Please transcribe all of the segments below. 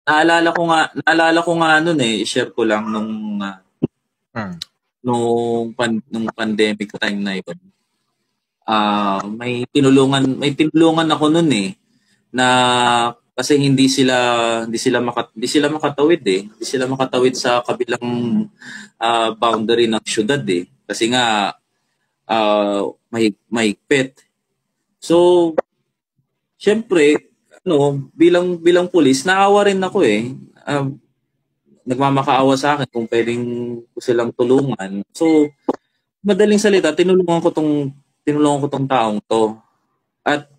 naalala ko nga noon eh, share ko lang nung pandemic time na 'yon. May tinulungan ako noon eh na kasi hindi sila makatawid eh. Hindi sila makatawid sa kabilang boundary ng syudad eh. Kasi nga mahigpit. So, syempre, bilang pulis, naawa rin ako eh. Nagmamakaawa sa akin kung pwedeng ko silang tulungan. So, madaling salita, tinulungan ko tong taong to. At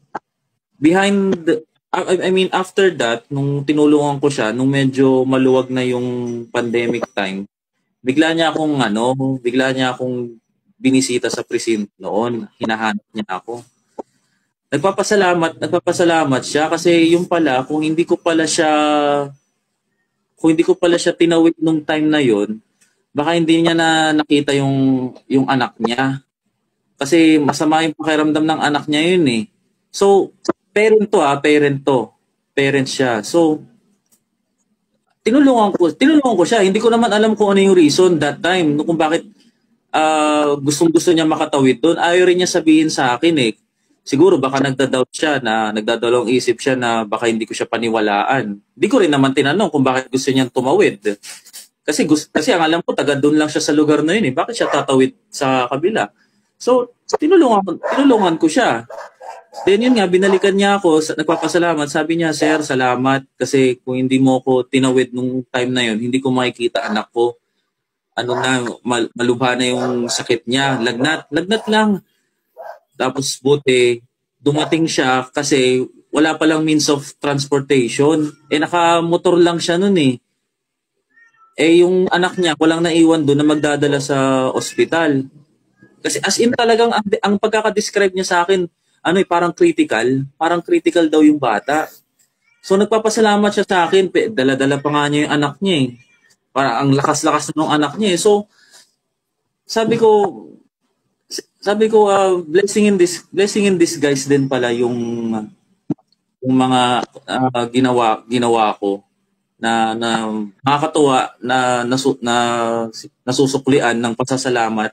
after that, nung tinulungan ko siya, nung medyo maluwag na yung pandemic time, bigla niya akong binisita sa presinto noon. Hinahanap niya ako. Nagpapasalamat siya kasi yung pala kung hindi ko pala siya tinawid nung time na yon, baka hindi niya na nakita yung anak niya. Kasi masama yung pakiramdam ng anak niya yun eh. So, parent siya. So, tinulungan ko siya. Hindi ko naman alam kung ano yung reason that time, kung bakit gustong-gusto niya makatawid doon. Ayaw rin niya sabihin sa akin eh. Siguro baka nagdadalawang isip siya na baka hindi ko siya paniwalaan. Hindi ko rin naman tinanong kung bakit gusto niyang tumawid. Kasi ang alam ko, taga doon lang siya sa lugar na yun eh. Bakit siya tatawid sa kabila? So, tinulungan ko siya. Then yun nga, binalikan niya ako, nagpapasalamat. Sabi niya, "Sir, salamat kasi kung hindi mo ako tinawid nung time na yun, hindi ko makikita anak ko. Malubha na yung sakit niya. Lagnat lang." Tapos buti, dumating siya kasi wala palang means of transportation. Nakamotor lang siya nun eh. Yung anak niya, walang naiwan doon na magdadala sa ospital. Kasi as in talagang, ang pagkakadescribe niya sa akin, parang critical daw yung bata. So nagpapasalamat siya sa akin, dala-dala pa nga niya yung anak niya eh. Parang ang lakas-lakas ng anak niya eh. So, sabi ko, blessing in disguise din pala yung mga ginawa ko na nakakatuwa na nasusuklian ng pasasalamat